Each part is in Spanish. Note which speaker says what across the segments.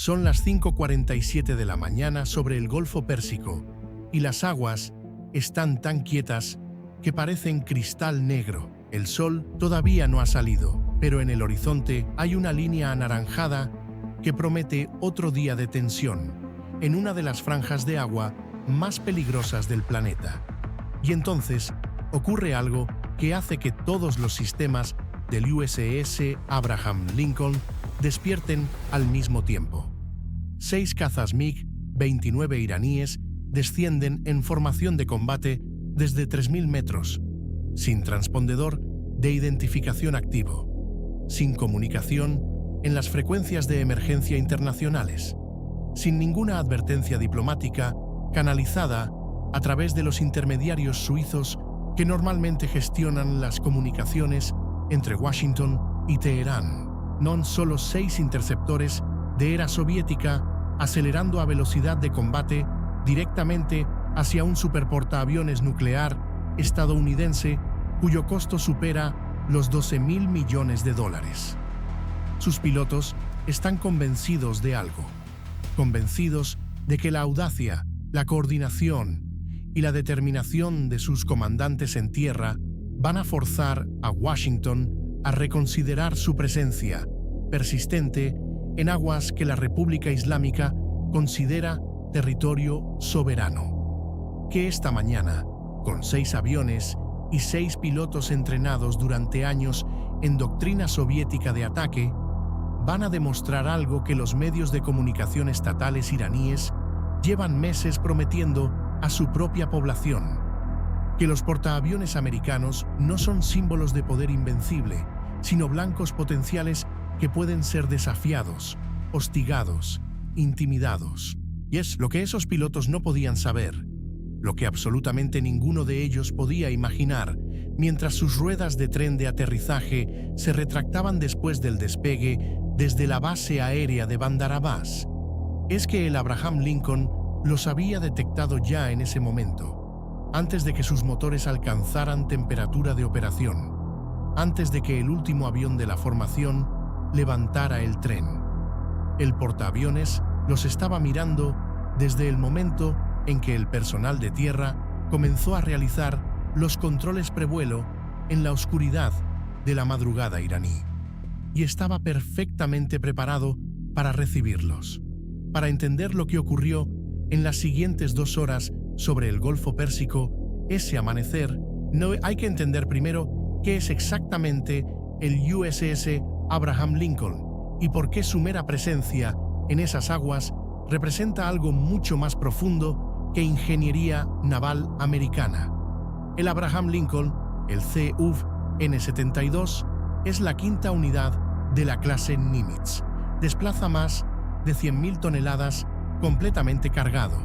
Speaker 1: Son las 5:47 de la mañana sobre el Golfo Pérsico y las aguas están tan quietas que parecen cristal negro. El sol todavía no ha salido, pero en el horizonte hay una línea anaranjada que promete otro día de tensión en una de las franjas de agua más peligrosas del planeta. Y entonces ocurre algo que hace que todos los sistemas del USS Abraham Lincoln despierten al mismo tiempo. 6 cazas MiG-29 iraníes descienden en formación de combate desde 3.000 metros, sin transpondedor de identificación activo, sin comunicación en las frecuencias de emergencia internacionales, sin ninguna advertencia diplomática canalizada a través de los intermediarios suizos que normalmente gestionan las comunicaciones entre Washington y Teherán. No solo 6 interceptores de era soviética acelerando a velocidad de combate directamente hacia un superportaaviones nuclear estadounidense cuyo costo supera los $12.000 millones. Sus pilotos están convencidos de algo, convencidos de que la audacia, la coordinación y la determinación de sus comandantes en tierra van a forzar a Washington a reconsiderar su presencia persistente en aguas que la República Islámica considera territorio soberano. Que esta mañana, con 6 aviones y 6 pilotos entrenados durante años en doctrina soviética de ataque, van a demostrar algo que los medios de comunicación estatales iraníes llevan meses prometiendo a su propia población: que los portaaviones americanos no son símbolos de poder invencible, sino blancos potenciales que pueden ser desafiados, hostigados, intimidados. Y es lo que esos pilotos no podían saber, lo que absolutamente ninguno de ellos podía imaginar, mientras sus ruedas de tren de aterrizaje se retractaban después del despegue desde la base aérea de Bandar Abbas, es que el Abraham Lincoln los había detectado ya en ese momento, antes de que sus motores alcanzaran temperatura de operación, antes de que el último avión de la formación levantara el tren. El portaaviones los estaba mirando desde el momento en que el personal de tierra comenzó a realizar los controles prevuelo en la oscuridad de la madrugada iraní, y estaba perfectamente preparado para recibirlos. Para entender lo que ocurrió en las siguientes 2 horas sobre el Golfo Pérsico, ese amanecer, no hay que entender primero qué es exactamente el USS Abraham Lincoln y por qué su mera presencia en esas aguas representa algo mucho más profundo que ingeniería naval americana. El Abraham Lincoln, el CUV-N-72, es la 5ª unidad de la clase Nimitz. Desplaza más de 100.000 toneladas completamente cargado,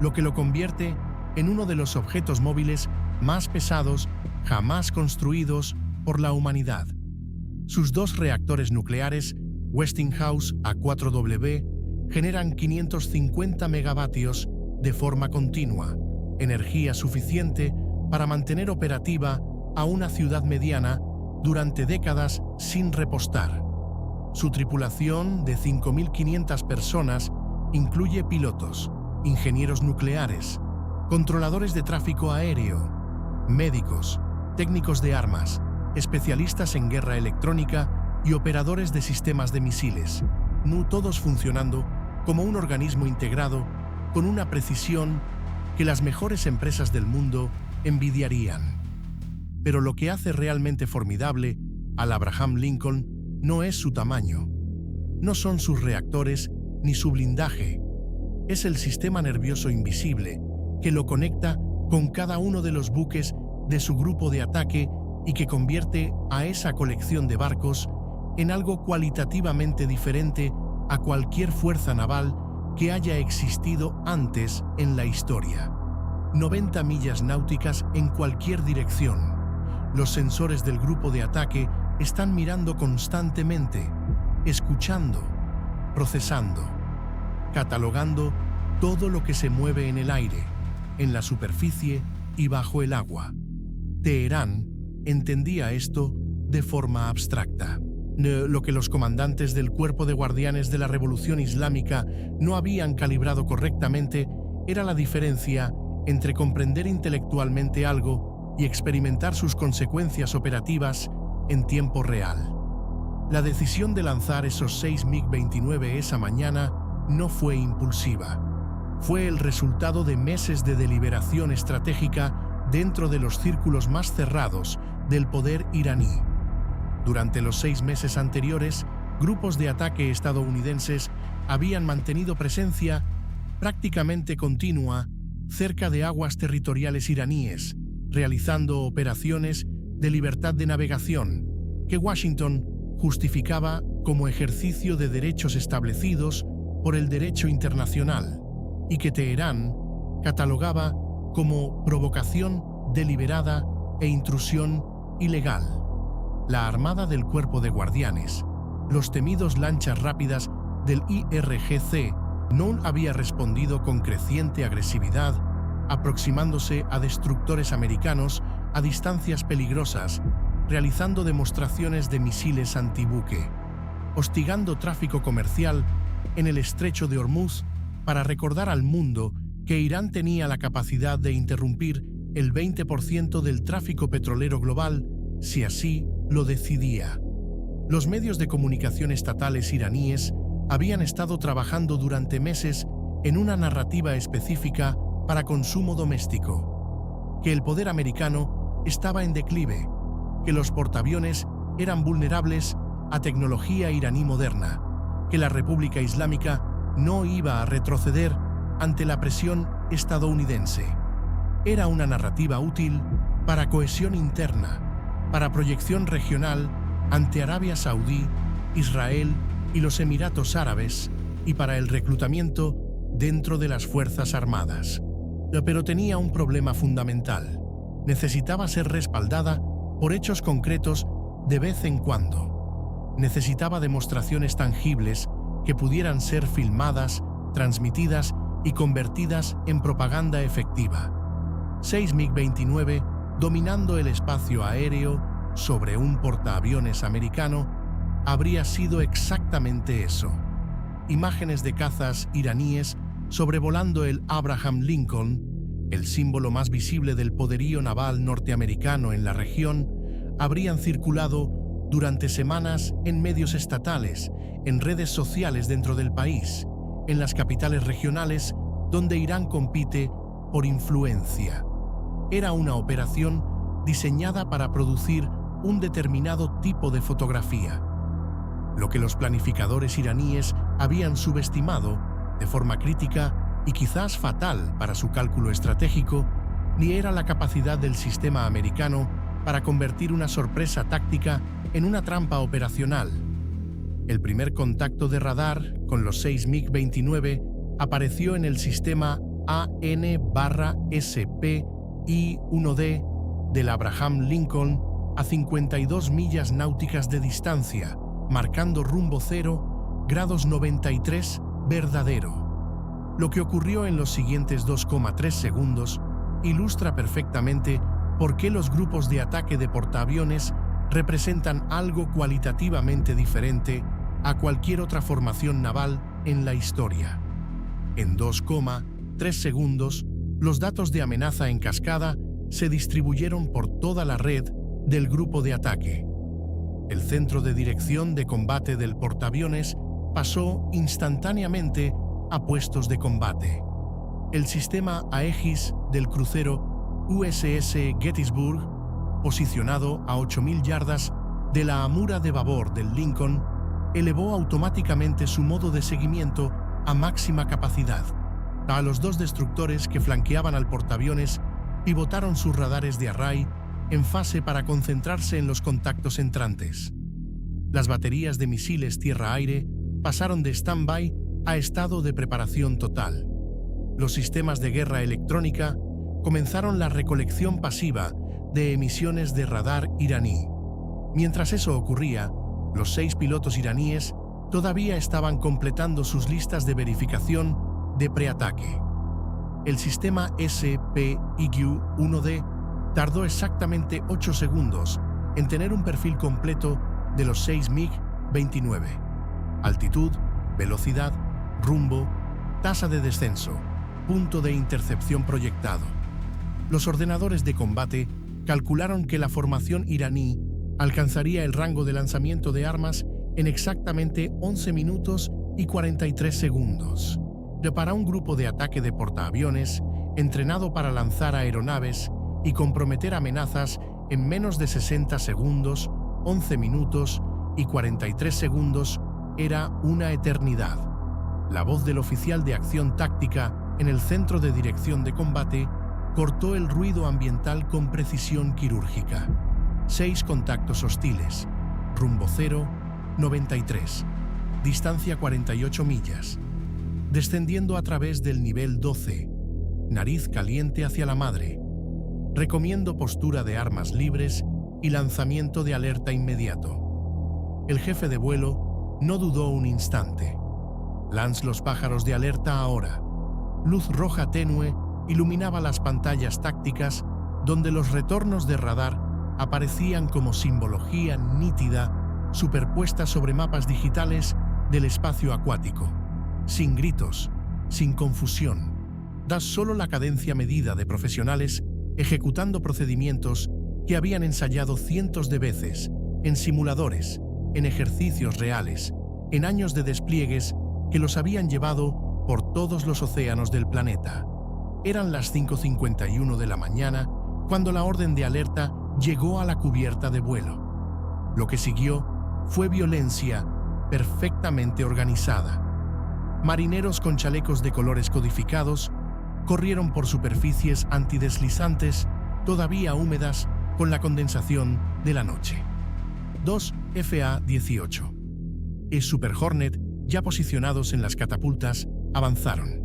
Speaker 1: lo que lo convierte en uno de los objetos móviles más pesados jamás construidos por la humanidad. Sus 2 reactores nucleares, Westinghouse A4W, generan 550 megavatios de forma continua, energía suficiente para mantener operativa a una ciudad mediana durante décadas sin repostar. Su tripulación de 5.500 personas incluye pilotos, ingenieros nucleares, controladores de tráfico aéreo, médicos, técnicos de armas, especialistas en guerra electrónica y operadores de sistemas de misiles, todos funcionando como un organismo integrado con una precisión que las mejores empresas del mundo envidiarían. Pero lo que hace realmente formidable al Abraham Lincoln no es su tamaño, no son sus reactores ni su blindaje, es el sistema nervioso invisible que lo conecta con cada uno de los buques de su grupo de ataque y que convierte a esa colección de barcos en algo cualitativamente diferente a cualquier fuerza naval que haya existido antes en la historia. 90 millas náuticas en cualquier dirección. Los sensores del grupo de ataque están mirando constantemente, escuchando, procesando, catalogando todo lo que se mueve en el aire, en la superficie y bajo el agua. Teherán entendía esto de forma abstracta. Lo que los comandantes del Cuerpo de Guardianes de la Revolución Islámica no habían calibrado correctamente era la diferencia entre comprender intelectualmente algo y experimentar sus consecuencias operativas en tiempo real. La decisión de lanzar esos 6 MiG-29 esa mañana no fue impulsiva. Fue el resultado de meses de deliberación estratégica dentro de los círculos más cerrados del poder iraní. Durante los 6 meses anteriores, grupos de ataque estadounidenses habían mantenido presencia prácticamente continua cerca de aguas territoriales iraníes, realizando operaciones de libertad de navegación que Washington justificaba como ejercicio de derechos establecidos por el derecho internacional y que Teherán catalogaba como provocación deliberada e intrusión ilegal. La Armada del Cuerpo de Guardianes, los temidos lanchas rápidas del IRGC, no había respondido con creciente agresividad, aproximándose a destructores americanos a distancias peligrosas, realizando demostraciones de misiles antibuque, hostigando tráfico comercial en el estrecho de Hormuz para recordar al mundo que Irán tenía la capacidad de interrumpir el 20% del tráfico petrolero global si así lo decidía. Los medios de comunicación estatales iraníes habían estado trabajando durante meses en una narrativa específica para consumo doméstico, que el poder americano estaba en declive, que los portaaviones eran vulnerables a tecnología iraní moderna, que la República Islámica no iba a retroceder ante la presión estadounidense. Era una narrativa útil para cohesión interna, para proyección regional ante Arabia Saudí, Israel y los Emiratos Árabes, y para el reclutamiento dentro de las Fuerzas Armadas. Pero tenía un problema fundamental. Necesitaba ser respaldada por hechos concretos de vez en cuando. Necesitaba demostraciones tangibles que pudieran ser filmadas, transmitidas y convertidas en propaganda efectiva. 6 MiG-29 dominando el espacio aéreo sobre un portaaviones americano habría sido exactamente eso. Imágenes de cazas iraníes sobrevolando el Abraham Lincoln, el símbolo más visible del poderío naval norteamericano en la región, habrían circulado durante semanas en medios estatales, en redes sociales dentro del país, en las capitales regionales donde Irán compite por influencia. Era una operación diseñada para producir un determinado tipo de fotografía. Lo que los planificadores iraníes habían subestimado de forma crítica y quizás fatal para su cálculo estratégico, ni era la capacidad del sistema americano para convertir una sorpresa táctica en una trampa operacional. El primer contacto de radar con los 6 MiG-29 apareció en el sistema AN/SP-I-1D del Abraham Lincoln a 52 millas náuticas de distancia, marcando rumbo 0 grados 93 verdadero. Lo que ocurrió en los siguientes 2,3 segundos ilustra perfectamente por qué los grupos de ataque de portaaviones representan algo cualitativamente diferente a cualquier otra formación naval en la historia. En 2,3 segundos, los datos de amenaza en cascada se distribuyeron por toda la red del grupo de ataque. El centro de dirección de combate del portaaviones pasó instantáneamente a puestos de combate. El sistema Aegis del crucero USS Gettysburg, posicionado a 8.000 yardas de la amura de babor del Lincoln, elevó automáticamente su modo de seguimiento a máxima capacidad. A los dos destructores que flanqueaban al portaaviones pivotaron sus radares de array en fase para concentrarse en los contactos entrantes. Las baterías de misiles tierra-aire pasaron de stand-by a estado de preparación total. Los sistemas de guerra electrónica comenzaron la recolección pasiva de emisiones de radar iraní. Mientras eso ocurría, los 6 pilotos iraníes todavía estaban completando sus listas de verificación de preataque. El sistema SP-IQ-1D tardó exactamente 8 segundos en tener un perfil completo de los 6 MiG 29. Altitud, velocidad, rumbo, tasa de descenso, punto de intercepción proyectado. Los ordenadores de combate calcularon que la formación iraní alcanzaría el rango de lanzamiento de armas en exactamente 11 minutos y 43 segundos. Para un grupo de ataque de portaaviones entrenado para lanzar aeronaves y comprometer amenazas en menos de 60 segundos, 11 minutos y 43 segundos era una eternidad. La voz del oficial de acción táctica en el centro de dirección de combate cortó el ruido ambiental con precisión quirúrgica. 6 contactos hostiles. Rumbo 0, 93. Distancia 48 millas. Descendiendo a través del nivel 12. Nariz caliente hacia la madre. Recomiendo postura de armas libres y lanzamiento de alerta inmediato. El jefe de vuelo no dudó un instante. Lanz los pájaros de alerta ahora. Luz roja tenue iluminaba las pantallas tácticas donde los retornos de radar aparecían como simbología nítida superpuesta sobre mapas digitales del espacio acuático. Sin gritos, sin confusión. Da solo la cadencia medida de profesionales ejecutando procedimientos que habían ensayado cientos de veces, en simuladores, en ejercicios reales, en años de despliegues que los habían llevado por todos los océanos del planeta. Eran las 5:51 de la mañana cuando la orden de alerta llegó a la cubierta de vuelo. Lo que siguió fue violencia perfectamente organizada. Marineros con chalecos de colores codificados corrieron por superficies antideslizantes todavía húmedas con la condensación de la noche. 2 FA-18. Super Hornet, ya posicionados en las catapultas, avanzaron.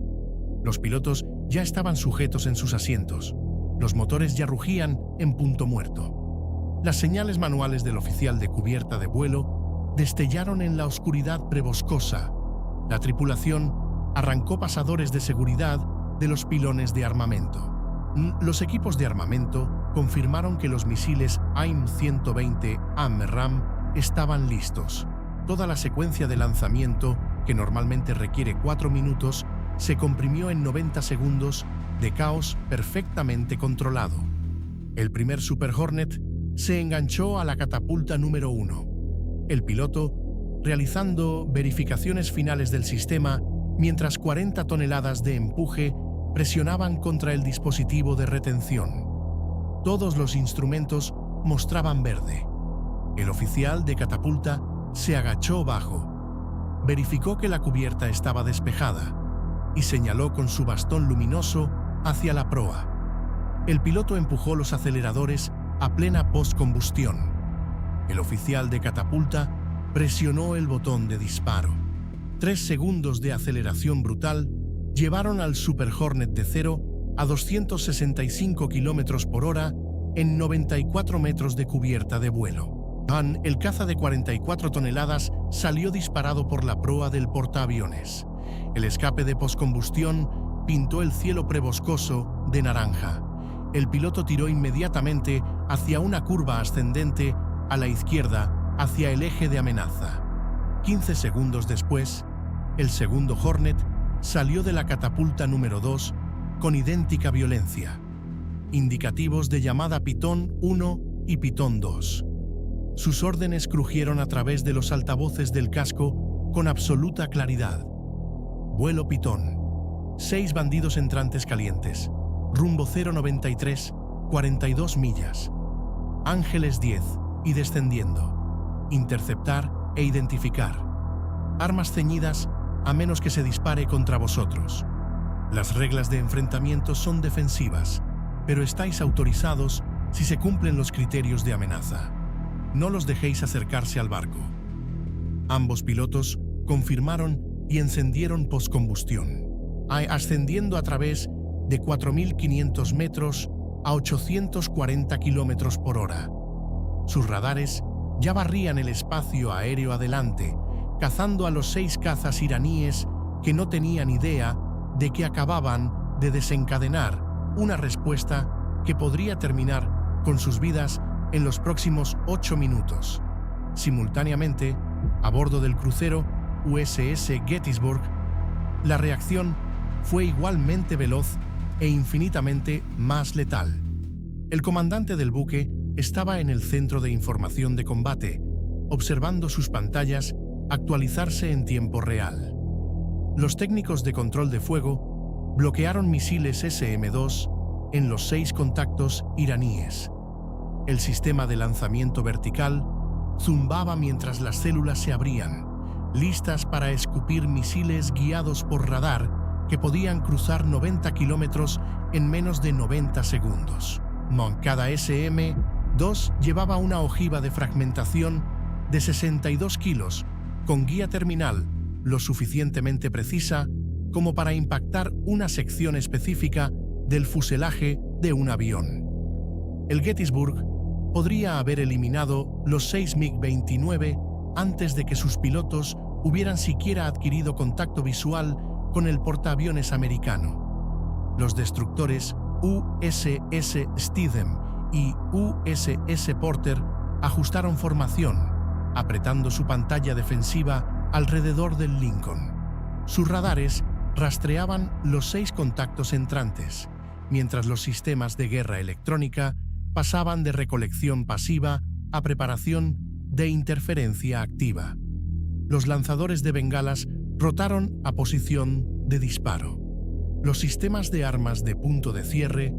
Speaker 1: Los pilotos ya estaban sujetos en sus asientos. Los motores ya rugían en punto muerto. Las señales manuales del oficial de cubierta de vuelo destellaron en la oscuridad preboscosa. La tripulación arrancó pasadores de seguridad de los pilones de armamento. Los equipos de armamento confirmaron que los misiles AIM-120 AMRAAM estaban listos. Toda la secuencia de lanzamiento, que normalmente requiere 4 minutos, se comprimió en 90 segundos de caos perfectamente controlado. El primer Super Hornet se enganchó a la catapulta número 1. El piloto, realizando verificaciones finales del sistema, mientras 40 toneladas de empuje presionaban contra el dispositivo de retención. Todos los instrumentos mostraban verde. El oficial de catapulta se agachó bajo, verificó que la cubierta estaba despejada y señaló con su bastón luminoso hacia la proa. El piloto empujó los aceleradores a plena postcombustión. El oficial de catapulta presionó el botón de disparo. 3 segundos de aceleración brutal llevaron al Super Hornet de 0 a 265 km por hora en 94 metros de cubierta de vuelo. El caza de 44 toneladas salió disparado por la proa del portaaviones. El escape de postcombustión pintó el cielo preboscoso de naranja. El piloto tiró inmediatamente hacia una curva ascendente a la izquierda hacia el eje de amenaza. 15 segundos después, el segundo Hornet salió de la catapulta número 2 con idéntica violencia. Indicativos de llamada Pitón 1 y Pitón 2. Sus órdenes crujieron a través de los altavoces del casco con absoluta claridad. Vuelo Pitón. 6 bandidos entrantes calientes. Rumbo 093, 42 millas. Ángeles 10 y descendiendo. Interceptar e identificar. Armas ceñidas a menos que se dispare contra vosotros. Las reglas de enfrentamiento son defensivas, pero estáis autorizados si se cumplen los criterios de amenaza. No los dejéis acercarse al barco. Ambos pilotos confirmaron y encendieron postcombustión, ascendiendo a través de 4.500 metros a 840 km por hora. Sus radares ya barrían el espacio aéreo adelante, cazando a los 6 cazas iraníes que no tenían idea de que acababan de desencadenar una respuesta que podría terminar con sus vidas en los próximos 8 minutos. Simultáneamente, A bordo del crucero USS Gettysburg, la reacción fue igualmente veloz e infinitamente más letal. El comandante del buque estaba en el centro de información de combate, observando sus pantallas actualizarse en tiempo real. Los técnicos de control de fuego bloquearon misiles SM-2 en los 6 contactos iraníes. El sistema de lanzamiento vertical zumbaba mientras las células se abrían, listas para escupir misiles guiados por radar que podían cruzar 90 kilómetros en menos de 90 segundos. Cada SM-2 llevaba una ojiva de fragmentación de 62 kilos, con guía terminal lo suficientemente precisa como para impactar una sección específica del fuselaje de un avión. El Gettysburg podría haber eliminado los 6 MiG-29 antes de que sus pilotos hubieran siquiera adquirido contacto visual con el portaaviones americano. Los destructores USS Stedham y USS Porter ajustaron formación, apretando su pantalla defensiva alrededor del Lincoln. Sus radares rastreaban los 6 contactos entrantes, mientras los sistemas de guerra electrónica pasaban de recolección pasiva a preparación de interferencia activa. Los lanzadores de bengalas rotaron a posición de disparo. Los sistemas de armas de punto de cierre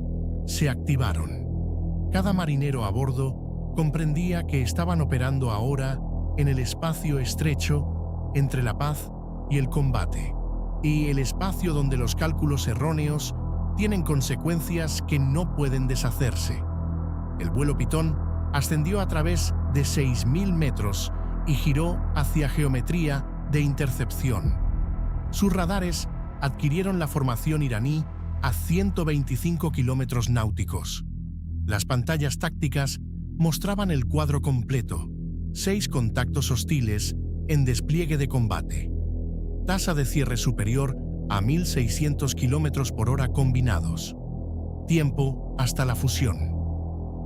Speaker 1: se activaron. Cada marinero a bordo comprendía que estaban operando ahora en el espacio estrecho entre la paz y el combate, y el espacio donde los cálculos erróneos tienen consecuencias que no pueden deshacerse. El vuelo Pitón ascendió a través de 6.000 metros y giró hacia geometría de intercepción. Sus radares adquirieron la formación iraní a 125 kilómetros náuticos. Las pantallas tácticas mostraban el cuadro completo: 6 contactos hostiles en despliegue de combate. Tasa de cierre superior a 1.600 kilómetros por hora combinados. Tiempo hasta la fusión: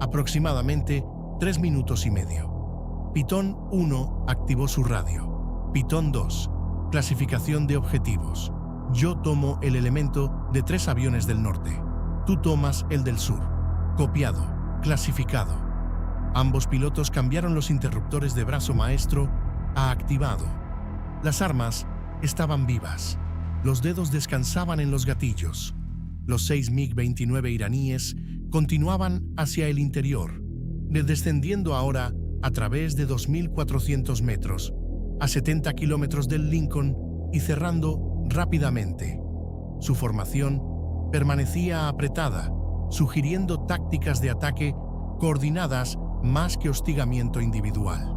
Speaker 1: aproximadamente 3 minutos y medio. Pitón 1 activó su radio. Pitón 2, clasificación de objetivos. Yo tomo el elemento de 3 aviones del norte. Tú tomas el del sur. Copiado. Clasificado. Ambos pilotos cambiaron los interruptores de brazo maestro a activado. Las armas estaban vivas. Los dedos descansaban en los gatillos. Los 6 MiG-29 iraníes continuaban hacia el interior, descendiendo ahora a través de 2.400 metros, a 70 kilómetros del Lincoln y cerrando rápidamente. Su formación permanecía apretada, sugiriendo tácticas de ataque coordinadas más que hostigamiento individual.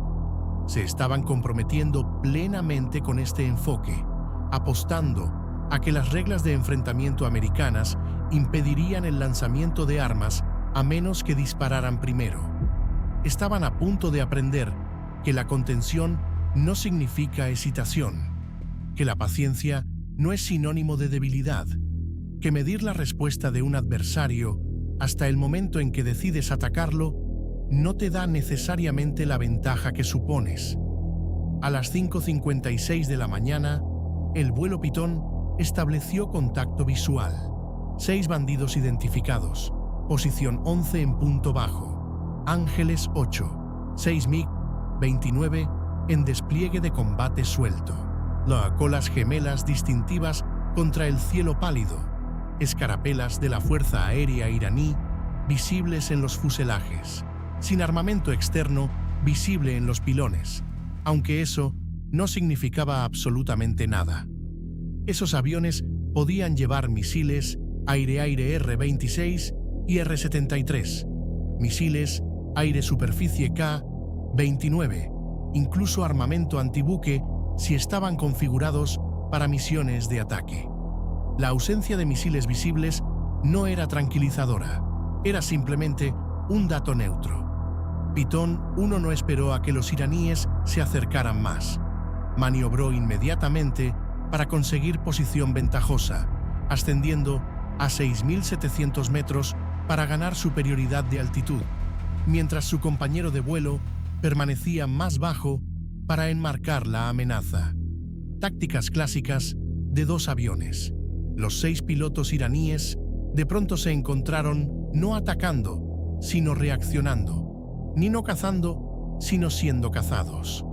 Speaker 1: Se estaban comprometiendo plenamente con este enfoque, apostando a que las reglas de enfrentamiento americanas impedirían el lanzamiento de armas a menos que dispararan primero. Estaban a punto de aprender que la contención no significa hesitación, que la paciencia no es sinónimo de debilidad, que medir la respuesta de un adversario hasta el momento en que decides atacarlo no te da necesariamente la ventaja que supones. A las 5:56 de la mañana, el vuelo Pitón estableció contacto visual. 6 bandidos identificados. Posición 11 en punto bajo. Ángeles 8. 6 MiG-29 en despliegue de combate suelto. Las colas gemelas distintivas contra el cielo pálido. Escarapelas de la Fuerza Aérea iraní visibles en los fuselajes. Sin armamento externo visible en los pilones, aunque eso no significaba absolutamente nada. Esos aviones podían llevar misiles aire-aire R-26 y R-73, misiles aire-superficie K-29, incluso armamento antibuque si estaban configurados para misiones de ataque. La ausencia de misiles visibles no era tranquilizadora, era simplemente un dato neutro. Pitón 1 no esperó a que los iraníes se acercaran más. Maniobró inmediatamente para conseguir posición ventajosa, ascendiendo a 6.700 metros para ganar superioridad de altitud, mientras su compañero de vuelo permanecía más bajo para enmarcar la amenaza. Tácticas clásicas de 2 aviones. Los 6 pilotos iraníes de pronto se encontraron no atacando, sino reaccionando, ni no cazando, sino siendo cazados.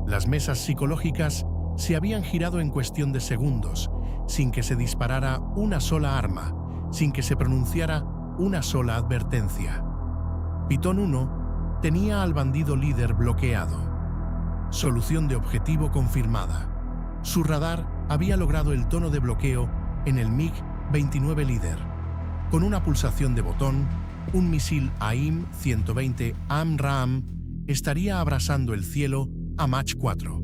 Speaker 1: Las mesas psicológicas se habían girado en cuestión de segundos, sin que se disparara una sola arma, sin que se pronunciara una sola advertencia. Pitón 1 tenía al bandido líder bloqueado. Solución de objetivo confirmada. Su radar había logrado el tono de bloqueo en el MiG-29 líder. Con una pulsación de botón, un misil AIM-120 AMRAAM estaría abrasando el cielo a Mach 4.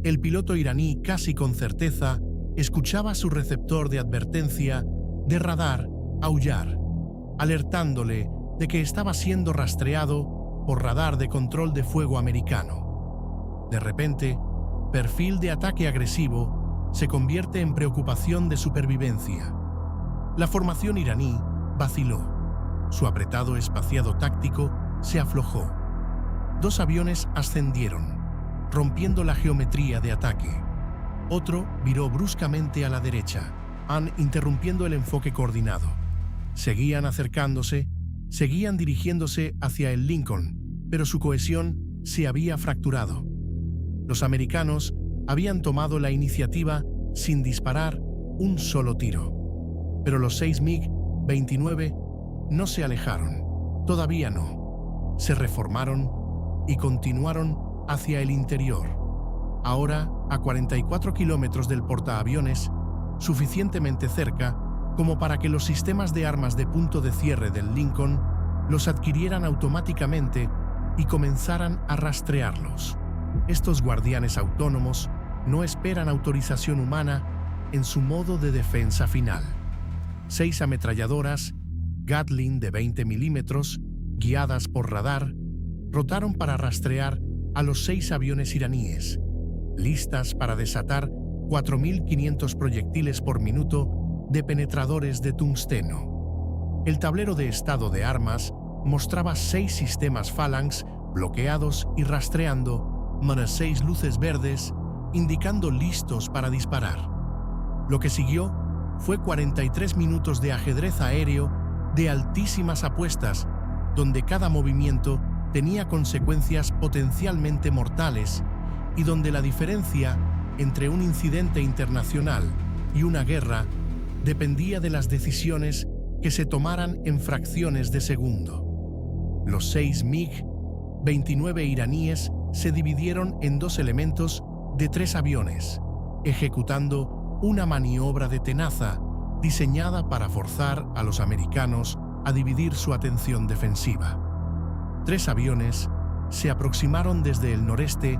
Speaker 1: El piloto iraní casi con certeza escuchaba su receptor de advertencia de radar aullar, alertándole de que estaba siendo rastreado por radar de control de fuego americano. De repente, perfil de ataque agresivo se convierte en preocupación de supervivencia. La formación iraní vaciló. Su apretado espaciado táctico se aflojó. 2 aviones ascendieron, rompiendo la geometría de ataque. Otro viró bruscamente a la derecha, interrumpiendo el enfoque coordinado. Seguían acercándose, seguían dirigiéndose hacia el Lincoln, pero su cohesión se había fracturado. Los americanos habían tomado la iniciativa sin disparar un solo tiro. Pero los 6 MiG-29 no se alejaron, todavía no. Se reformaron y continuaron hacia el interior. Ahora a 44 kilómetros del portaaviones, suficientemente cerca como para que los sistemas de armas de punto de cierre del Lincoln los adquirieran automáticamente y comenzaran a rastrearlos. Estos guardianes autónomos no esperan autorización humana en su modo de defensa final. 6 ametralladoras Gatling de 20 milímetros, guiadas por radar, rotaron para rastrear a los 6 aviones iraníes, listas para desatar 4.500 proyectiles por minuto de penetradores de tungsteno. El tablero de estado de armas mostraba 6 sistemas Phalanx bloqueados y rastreando, más 6 luces verdes indicando listos para disparar. Lo que siguió fue 43 minutos de ajedrez aéreo de altísimas apuestas, donde cada movimiento tenía consecuencias potencialmente mortales y donde la diferencia entre un incidente internacional y una guerra dependía de las decisiones que se tomaran en fracciones de segundo. Los 6 MiG-29 iraníes se dividieron en 2 elementos de 3 aviones, ejecutando una maniobra de tenaza diseñada para forzar a los americanos a dividir su atención defensiva. 3 aviones se aproximaron desde el noreste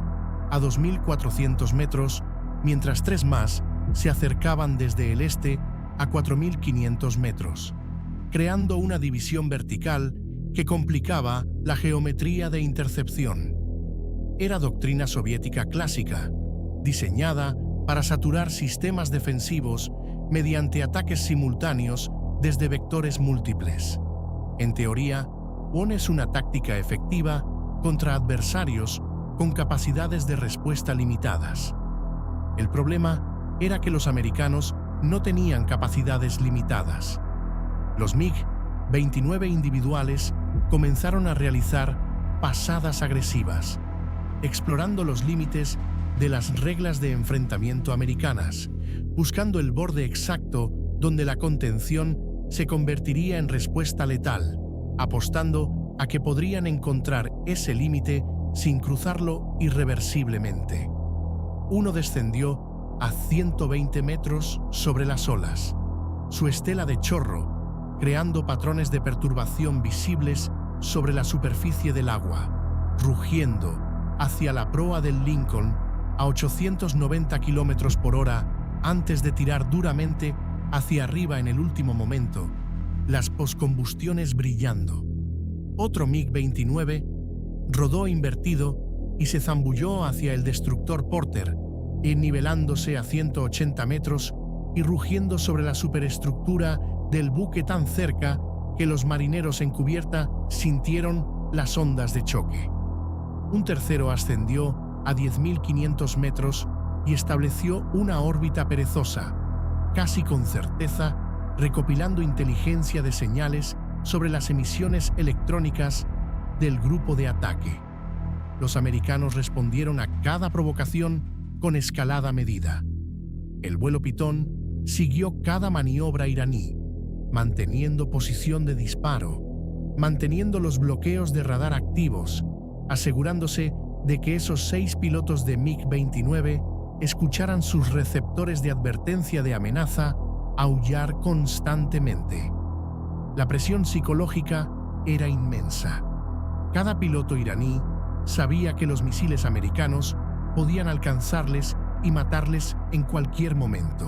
Speaker 1: a 2.400 metros, mientras 3 más se acercaban desde el este a 4.500 metros, creando una división vertical que complicaba la geometría de intercepción. Era doctrina soviética clásica, diseñada para saturar sistemas defensivos mediante ataques simultáneos desde vectores múltiples. En teoría, pones una táctica efectiva contra adversarios con capacidades de respuesta limitadas. El problema era que los americanos no tenían capacidades limitadas. Los MiG-29 individuales comenzaron a realizar pasadas agresivas, explorando los límites de las reglas de enfrentamiento americanas, buscando el borde exacto donde la contención se convertiría en respuesta letal, apostando a que podrían encontrar ese límite sin cruzarlo irreversiblemente. Uno descendió a 120 metros sobre las olas, su estela de chorro, creando patrones de perturbación visibles sobre la superficie del agua, rugiendo hacia la proa del Lincoln a 890 kilómetros por hora antes de tirar duramente hacia arriba en el último momento, las poscombustiones brillando. Otro MiG-29 rodó invertido y se zambulló hacia el destructor Porter, nivelándose a 180 metros y rugiendo sobre la superestructura del buque tan cerca que los marineros en cubierta sintieron las ondas de choque. Un tercero ascendió a 10.500 metros y estableció una órbita perezosa, casi con certeza, recopilando inteligencia de señales sobre las emisiones electrónicas del grupo de ataque. Los americanos respondieron a cada provocación con escalada medida. El vuelo Pitón siguió cada maniobra iraní, manteniendo posición de disparo, manteniendo los bloqueos de radar activos, asegurándose de que esos 6 pilotos de MiG-29 escucharan sus receptores de advertencia de amenaza aullar constantemente. La presión psicológica era inmensa. Cada piloto iraní sabía que los misiles americanos podían alcanzarles y matarles en cualquier momento.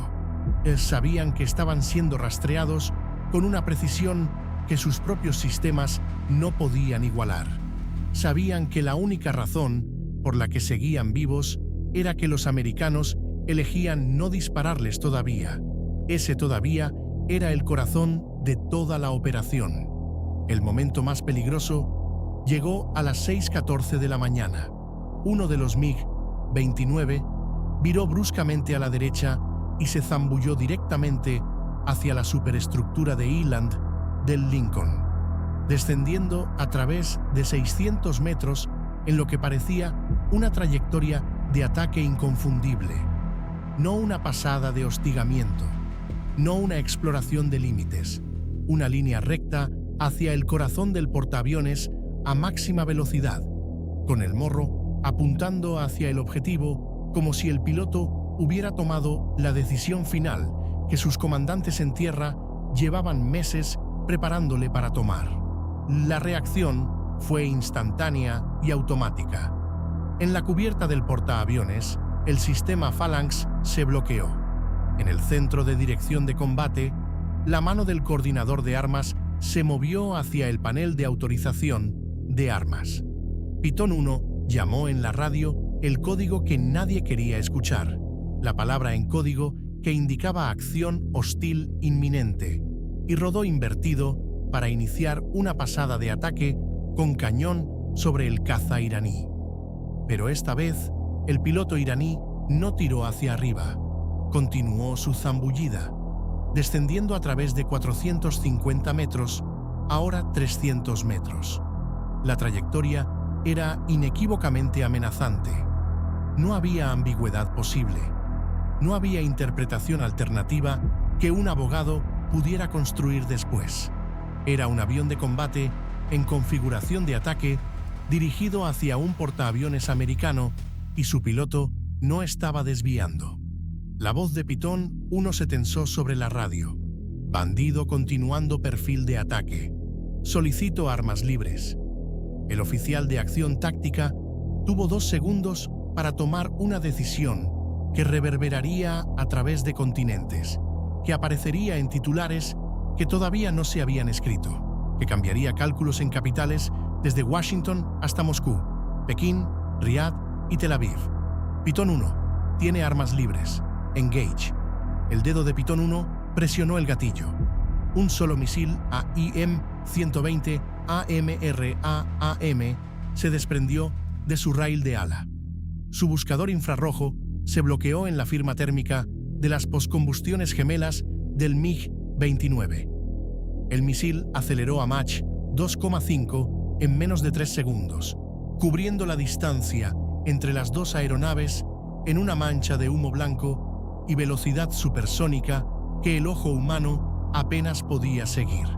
Speaker 1: Sabían que estaban siendo rastreados con una precisión que sus propios sistemas no podían igualar. Sabían que la única razón por la que seguían vivos era que los americanos elegían no dispararles todavía. Ese todavía era el corazón de toda la operación. El momento más peligroso llegó a las 6:14 de la mañana. Uno de los MiG-29 viró bruscamente a la derecha y se zambulló directamente hacia la superestructura de Eland del Lincoln, descendiendo a través de 600 metros en lo que parecía una trayectoria de ataque inconfundible. No una pasada de hostigamiento, no una exploración de límites, una línea recta hacia el corazón del portaaviones a máxima velocidad, con el morro apuntando hacia el objetivo como si el piloto hubiera tomado la decisión final que sus comandantes en tierra llevaban meses preparándole para tomar. La reacción fue instantánea y automática. En la cubierta del portaaviones, el sistema Phalanx se bloqueó. En el centro de dirección de combate, la mano del coordinador de armas se movió hacia el panel de autorización de armas. Pitón 1 llamó en la radio el código que nadie quería escuchar, la palabra en código que indicaba acción hostil inminente, y rodó invertido para iniciar una pasada de ataque con cañón sobre el caza iraní. Pero esta vez, el piloto iraní no tiró hacia arriba. Continuó su zambullida, descendiendo a través de 450 metros, ahora 300 metros. La trayectoria era inequívocamente amenazante. No había ambigüedad posible. No había interpretación alternativa que un abogado pudiera construir después. Era un avión de combate en configuración de ataque dirigido hacia un portaaviones americano y su piloto no estaba desviando. La voz de Pitón 1 se tensó sobre la radio. Bandido continuando perfil de ataque. Solicito armas libres. El oficial de acción táctica tuvo 2 segundos para tomar una decisión que reverberaría a través de continentes, que aparecería en titulares que todavía no se habían escrito, que cambiaría cálculos en capitales desde Washington hasta Moscú, Pekín, Riad y Tel Aviv. Pitón 1 tiene armas libres. Engage. El dedo de Pitón 1 presionó el gatillo. Un solo misil AIM-120 AMRAAM se desprendió de su rail de ala. Su buscador infrarrojo se bloqueó en la firma térmica de las poscombustiones gemelas del MiG-29. El misil aceleró a Mach 2,5 en menos de 3 segundos, cubriendo la distancia entre las dos aeronaves en una mancha de humo blanco y velocidad supersónica que el ojo humano apenas podía seguir.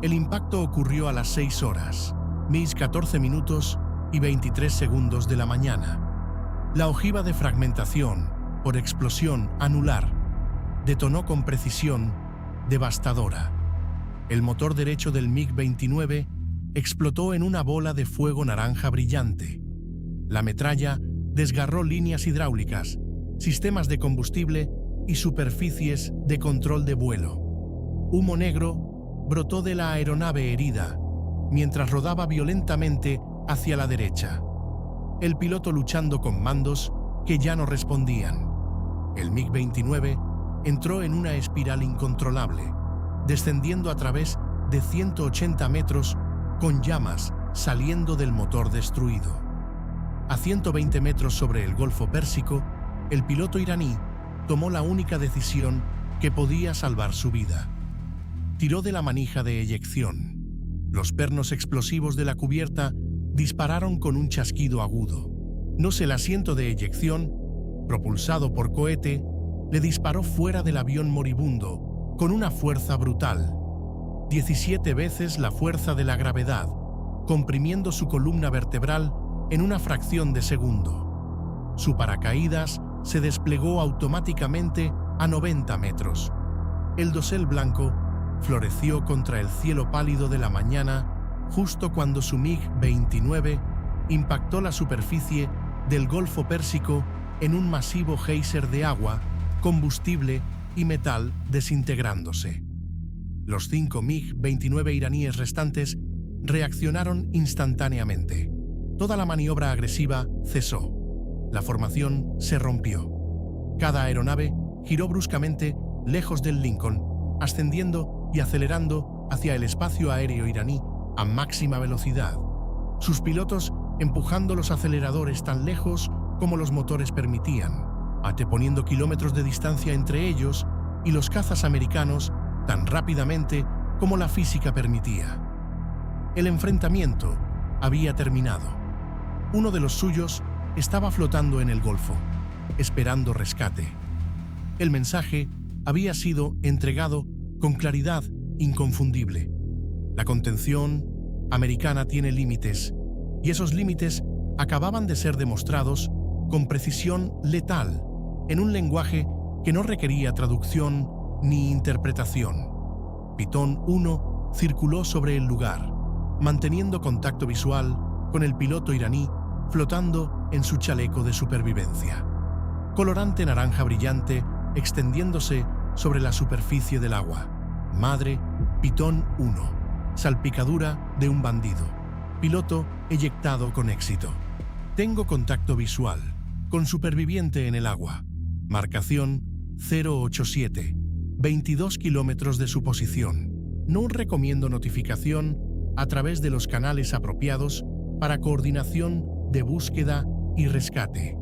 Speaker 1: El impacto ocurrió a las 6 horas, mis 14 minutos y 23 segundos de la mañana. La ojiva de fragmentación, por explosión anular, detonó con precisión devastadora. El motor derecho del MiG-29 explotó en una bola de fuego naranja brillante. La metralla desgarró líneas hidráulicas, sistemas de combustible y superficies de control de vuelo. Humo negro brotó de la aeronave herida mientras rodaba violentamente hacia la derecha. El piloto luchando con mandos que ya no respondían. El MiG-29 entró en una espiral incontrolable, descendiendo a través de 180 metros con llamas saliendo del motor destruido. A 120 metros sobre el Golfo Pérsico, el piloto iraní tomó la única decisión que podía salvar su vida. Tiró de la manija de eyección. Los pernos explosivos de la cubierta dispararon con un chasquido agudo. El asiento de eyección, propulsado por cohete, le disparó fuera del avión moribundo con una fuerza brutal. 17 veces la fuerza de la gravedad, comprimiendo su columna vertebral en una fracción de segundo. Su paracaídas se desplegó automáticamente a 90 metros. El dosel blanco floreció contra el cielo pálido de la mañana justo cuando su MiG-29 impactó la superficie del Golfo Pérsico en un masivo geyser de agua, combustible y metal desintegrándose. Los 5 MiG-29 iraníes restantes reaccionaron instantáneamente. Toda la maniobra agresiva cesó. La formación se rompió. Cada aeronave giró bruscamente lejos del Lincoln, ascendiendo y acelerando hacia el espacio aéreo iraní a máxima velocidad. Sus pilotos empujando los aceleradores tan lejos como los motores permitían, anteponiendo kilómetros de distancia entre ellos y los cazas americanos tan rápidamente como la física permitía. El enfrentamiento había terminado. Uno de los suyos estaba flotando en el Golfo, esperando rescate. El mensaje había sido entregado con claridad inconfundible. La contención americana tiene límites, y esos límites acababan de ser demostrados con precisión letal, en un lenguaje que no requería traducción ni interpretación. Pitón 1 circuló sobre el lugar, manteniendo contacto visual con el piloto iraní flotando en su chaleco de supervivencia. Colorante naranja brillante extendiéndose sobre la superficie del agua. Madre, Pitón 1. Salpicadura de un bandido. Piloto eyectado con éxito. Tengo contacto visual con superviviente en el agua. Marcación 087. 22 kilómetros de su posición. No recomiendo notificación a través de los canales apropiados para coordinación de búsqueda y rescate.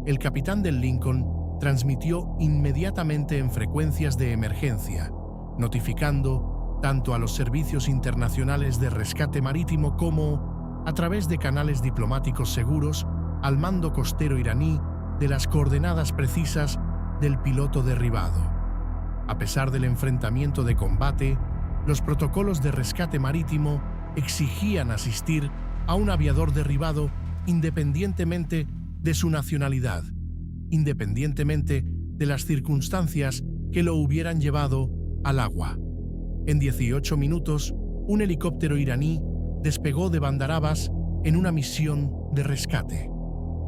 Speaker 1: El capitán del Lincoln transmitió inmediatamente en frecuencias de emergencia, notificando tanto a los servicios internacionales de rescate marítimo como, a través de canales diplomáticos seguros, al mando costero iraní de las coordenadas precisas del piloto derribado. A pesar del enfrentamiento de combate, los protocolos de rescate marítimo exigían asistir a un aviador derribado independientemente de su nacionalidad, independientemente de las circunstancias que lo hubieran llevado al agua. En 18 minutos, un helicóptero iraní despegó de Bandar Abbas en una misión de rescate.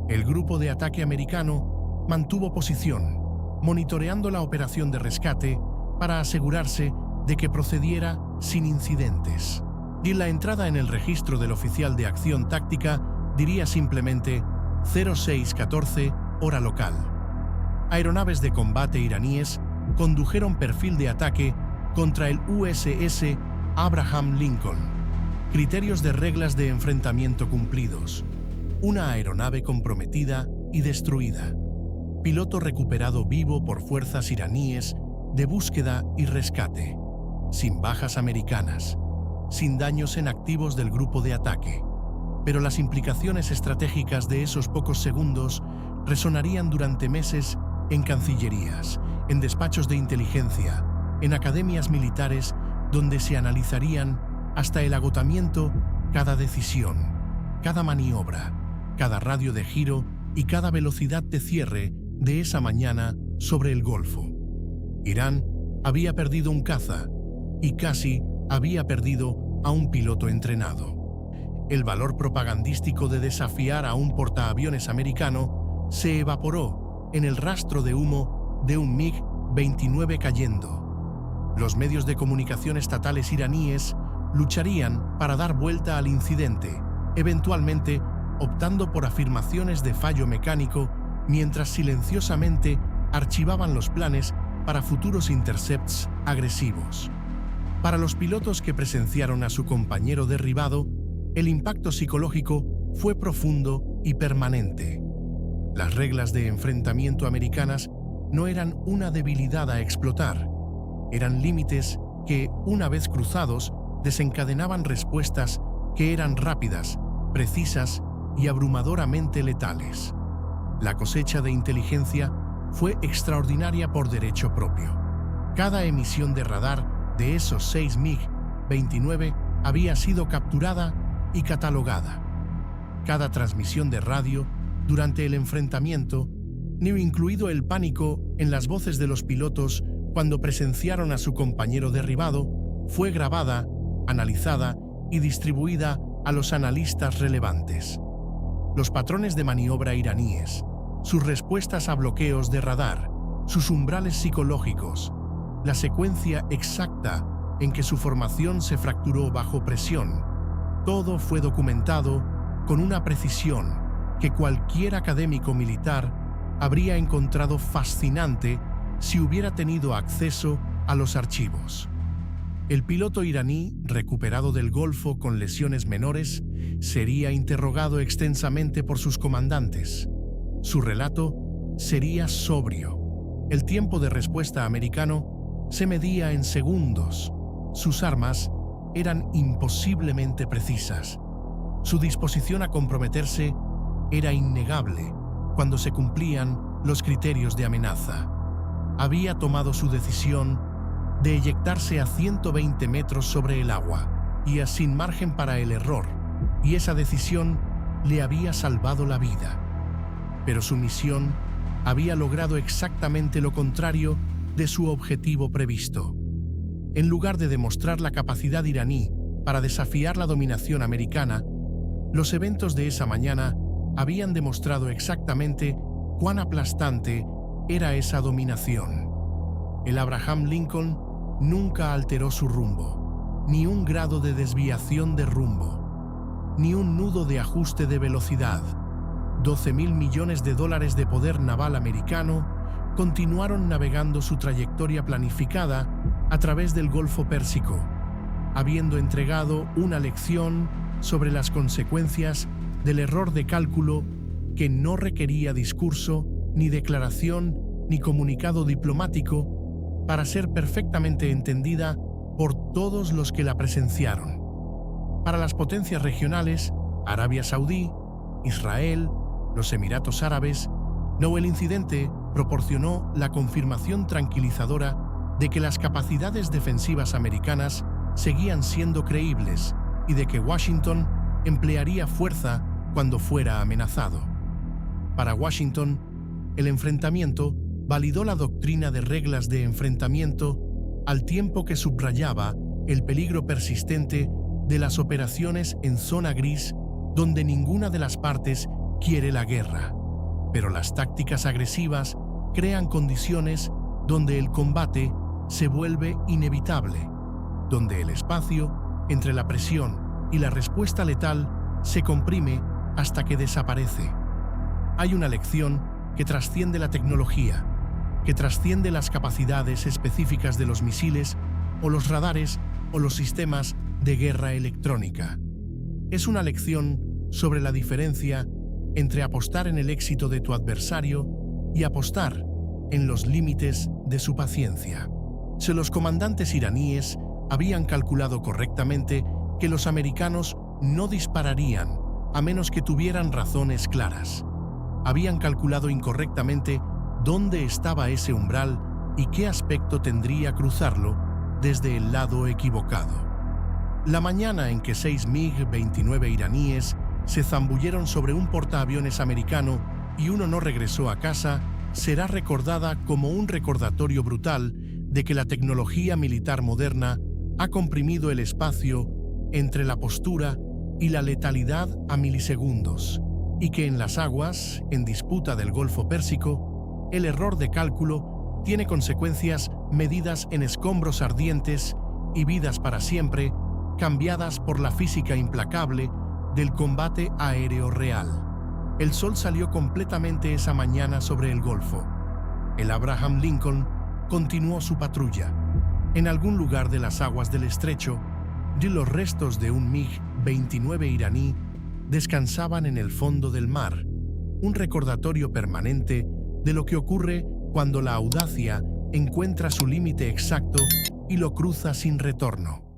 Speaker 1: El grupo de ataque americano mantuvo posición, monitoreando la operación de rescate para asegurarse de que procediera sin incidentes. Y la entrada en el registro del oficial de acción táctica diría simplemente 0614 hora local. Aeronaves de combate iraníes condujeron perfil de ataque contra el USS Abraham Lincoln. Criterios de reglas de enfrentamiento cumplidos. Una aeronave comprometida y destruida. Piloto recuperado vivo por fuerzas iraníes de búsqueda y rescate. Sin bajas americanas. Sin daños en activos del grupo de ataque. Pero las implicaciones estratégicas de esos pocos segundos resonarían durante meses en cancillerías, en despachos de inteligencia, en academias militares donde se analizarían hasta el agotamiento cada decisión, cada maniobra, cada radio de giro y cada velocidad de cierre de esa mañana sobre el Golfo. Irán había perdido un caza y casi había perdido a un piloto entrenado. El valor propagandístico de desafiar a un portaaviones americano se evaporó en el rastro de humo de un MiG-29 cayendo. Los medios de comunicación estatales iraníes lucharían para dar vuelta al incidente, eventualmente optando por afirmaciones de fallo mecánico mientras silenciosamente archivaban los planes para futuros intercepts agresivos. Para los pilotos que presenciaron a su compañero derribado, el impacto psicológico fue profundo y permanente. Las reglas de enfrentamiento americanas no eran una debilidad a explotar, eran límites que, una vez cruzados, desencadenaban respuestas que eran rápidas, precisas y abrumadoramente letales. La cosecha de inteligencia fue extraordinaria por derecho propio. Cada emisión de radar de esos 6 MiG-29 había sido capturada y catalogada. Cada transmisión de radio durante el enfrentamiento, ni incluido el pánico en las voces de los pilotos cuando presenciaron a su compañero derribado, fue grabada, analizada y distribuida a los analistas relevantes. Los patrones de maniobra iraníes, sus respuestas a bloqueos de radar, sus umbrales psicológicos, la secuencia exacta en que su formación se fracturó bajo presión, todo fue documentado con una precisión que cualquier académico militar habría encontrado fascinante si hubiera tenido acceso a los archivos. El piloto iraní, recuperado del Golfo con lesiones menores, sería interrogado extensamente por sus comandantes. Su relato sería sobrio. El tiempo de respuesta americano se medía en segundos. Sus armas eran imposiblemente precisas. Su disposición a comprometerse era innegable cuando se cumplían los criterios de amenaza. Había tomado su decisión de eyectarse a 120 metros sobre el agua y sin margen para el error, y esa decisión le había salvado la vida. Pero su misión había logrado exactamente lo contrario de su objetivo previsto. En lugar de demostrar la capacidad iraní para desafiar la dominación americana, los eventos de esa mañana habían demostrado exactamente cuán aplastante era esa dominación. El Abraham Lincoln nunca alteró su rumbo, ni un grado de desviación de rumbo, ni un nudo de ajuste de velocidad. 12.000 millones de dólares de poder naval americano continuaron navegando su trayectoria planificada a través del Golfo Pérsico, habiendo entregado una lección sobre las consecuencias del error de cálculo que no requería discurso, ni declaración, ni comunicado diplomático para ser perfectamente entendida por todos los que la presenciaron. Para las potencias regionales, Arabia Saudí, Israel, los Emiratos Árabes, el incidente proporcionó la confirmación tranquilizadora de que las capacidades defensivas americanas seguían siendo creíbles y de que Washington emplearía fuerza cuando fuera amenazado. Para Washington, el enfrentamiento validó la doctrina de reglas de enfrentamiento al tiempo que subrayaba el peligro persistente de las operaciones en zona gris, donde ninguna de las partes quiere la guerra. Pero las tácticas agresivas crean condiciones donde el combate se vuelve inevitable, donde el espacio entre la presión y la respuesta letal se comprime hasta que desaparece. Hay una lección que trasciende la tecnología, que trasciende las capacidades específicas de los misiles o los radares o los sistemas de guerra electrónica. Es una lección sobre la diferencia entre apostar en el éxito de tu adversario y apostar en los límites de su paciencia. Si los comandantes iraníes habían calculado correctamente que los americanos no dispararían a menos que tuvieran razones claras. Habían calculado incorrectamente dónde estaba ese umbral y qué aspecto tendría cruzarlo desde el lado equivocado. La mañana en que 6 MiG-29 iraníes se zambulleron sobre un portaaviones americano y uno no regresó a casa, será recordada como un recordatorio brutal de que la tecnología militar moderna ha comprimido el espacio entre la postura y la letalidad a milisegundos, y que en las aguas, en disputa del Golfo Pérsico, el error de cálculo tiene consecuencias medidas en escombros ardientes y vidas para siempre, cambiadas por la física implacable del combate aéreo real. El sol salió completamente esa mañana sobre el Golfo. El Abraham Lincoln continuó su patrulla. En algún lugar de las aguas del estrecho, de los restos de un MiG-29 iraní descansaban en el fondo del mar, un recordatorio permanente de lo que ocurre cuando la audacia encuentra su límite exacto y lo cruza sin retorno.